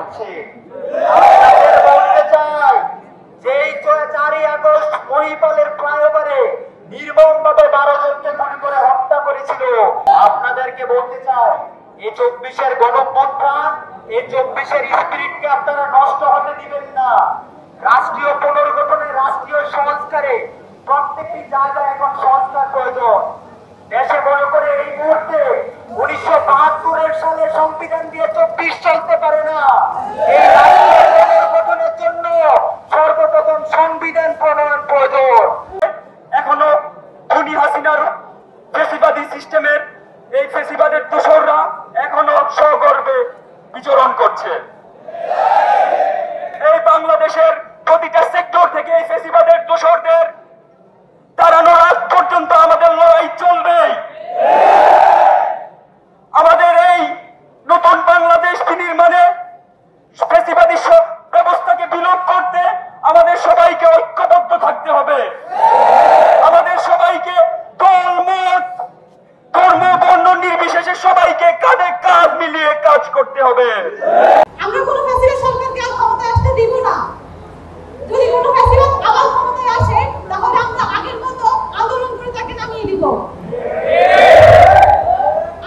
করছে। আপনাদের বলতে চাই, যেই 4ই আগস্ট মহিপালের ফ্লাইওভারে নির্মমভাবে 12 জনকে গুলি করে হত্যা করেছিল, আপনাদেরকে বলতে চাই, এই 24-এর গণঅভ্যুত্থান, এই 24-এর স্পিরিটকে আপনারা নষ্ট হতে দিবেন না। রাষ্ট্রীয় পুনর্গঠনে, রাষ্ট্রীয় সংস্কারে প্রত্যেকটি জায়গায় এখন সংস্কার প্রয়োজন। দেশে মনে করে এই মুহূর্তে 1972 সালে সংবিধান দিয়ে 24 চলতে পারে না। এই রাষ্ট্রীয় পুনর্গঠনের জন্য সর্বপ্রথম সংবিধান প্রণয়ন প্রয়োজন। এখনো খুনি হাসিনার ফ্যাসিবাদী সিস্টেমের এই ফ্যাসিবাদের দোসররা এখনো সগর্বে বিচরণ করছে। এই বাংলাদেশের প্রতিটা সেক্টর থেকে এই ফ্যাসিবাদের দোসরদের তাড়ানোর আগ পর্যন্ত আমাদের লড়াই চলবে। আমাদের এই নতুন বাংলাদেশ নির্মাণে ফ্যাসিবাদী ব্যবস্থাকে বিলোপ করতে আমাদের সবাইকে ঐক্যবদ্ধ থাকতে হবে। আমাদের সবাইকে দল, মত, ধর্ম, বর্ণ নির্বিশেষে সবাইকে কাঁধে কাঁধ মিলিয়ে কাজ করতে হবে। আমরা কোনো ফ্যাসিবাদ সরকারকে আর ক্ষমতায় আসতে দিব না। যদি কোনো ফ্যাসিবাদ আবার ক্ষমতায় আসে, তাহলে আমরা আগের মতো আন্দোলন করে তাকে নামিয়ে দিব।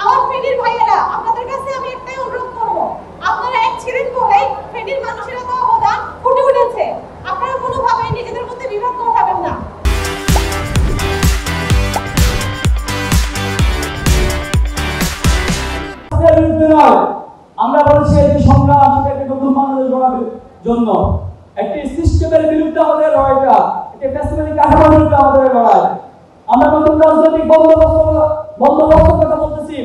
আমার ফেনীর ভাইয়েরা, আপনাদের কাছে আমি একটাই অনুরোধ করব, আপনারা এক ছিলেন বলেই ফেনীর মানুষের এত অবদান ফুটে উঠেছে। আপনারা কোনোভাবেই নিজেদের মধ্যে বিভেদ ঘটাবেন না। আমরা বলছি এই সংগ্রাম সেটাকে নতুন বাংলাদেশ গড়ার জন্য একটি সিস্টেমের বিরুদ্ধে আমাদের লড়াইটা, একটি ফ্যাসিবাদী কাঠামোর বিরুদ্ধে আমাদের লড়াই। আমরা নতুন রাজনৈতিক বন্দোবস্তের কথা বলতেছি,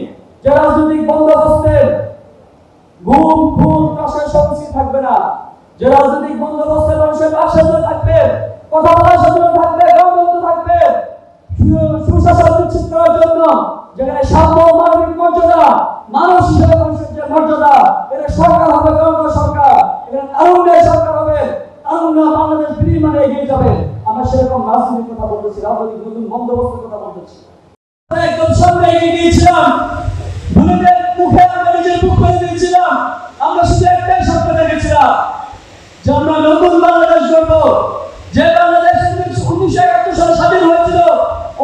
যে রাজনৈতিক বন্দোবস্তের গুম, খুন, ত্রাসের সংস্কৃতি থাকবে না, যে রাজনৈতিক বন্দোবস্তের মানুষের পাশে থাকবে, কথা বলার স্বাধীনতা থাকবে, গণতন্ত্র থাকবে, সুশাসন নিশ্চিত করার জন্য যেখানে সাম্য, মানবিক মর্যাদা, মানুষ হিসেবে মানুষের যে মর্যাদা, এটা সরকার হবে, গণতন্ত্র সরকার, এটা তারুণ্যের সরকার হবে, তারুণ্য বাংলাদেশ বিনির্মাণে এগিয়ে যাবে। আমরা সেরকম রাজনৈতিক কথা বলতেছি, রাজনৈতিক নতুন বন্দোবস্তের কথা বলতেছি। একদম সামনে এগিয়ে গিয়েছিলাম, বুলেটের মুখে আমরা নিজের মুখ করে দিয়েছিলাম। আমরা শুধু একটাই স্বপ্ন দেখেছিলাম যে আমরা নতুন বাংলাদেশ গড়ব, যে বাংলাদেশ 1971 সালে স্বাধীন হয়েছিল,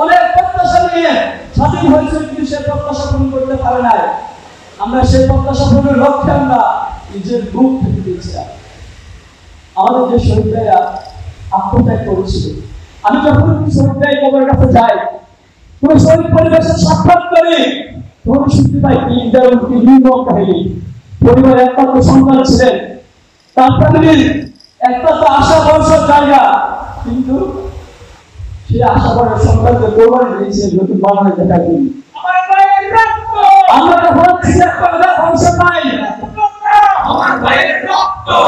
অনেক প্রত্যাশা নিয়ে স্বাধীন হয়েছিল, কিন্তু সেই প্রত্যাশা পূরণ করতে পারে নাই। আমরা সেই প্রত্যাশা পূরণের লক্ষ্যে আমরা নিজের বুক থেকে দিয়েছিলাম। আমাদের যে শহীদ ভাইরা আত্মত্যাগ করেছিল, আমি যখন শহীদ ভাই কবরের কাছে যাই, কোন শহীদ পরিবেশের সাক্ষাৎ করি, তখন শুনতে পাই কি নির্মম কাহিনী। পরিবারের একমাত্র সন্তান ছিলেন, তার ফ্যামিলির একটা তো আশা ভরসার জায়গা, কিন্তু সেই আশা ভরা সন্তানকে কোরবানি দিয়েছে নতুন বাংলাদেশ দেখার জন্য।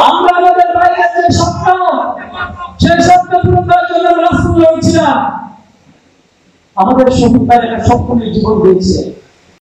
আমরা আমাদের বাইরের যে স্বপ্ন, সেই স্বপ্ন পূরণ করার জন্য রাস্তা লড়ছিলাম। আমাদের শহীদ ভাইয়েরা স্বপ্ন নিয়ে জীবন দিয়েছে।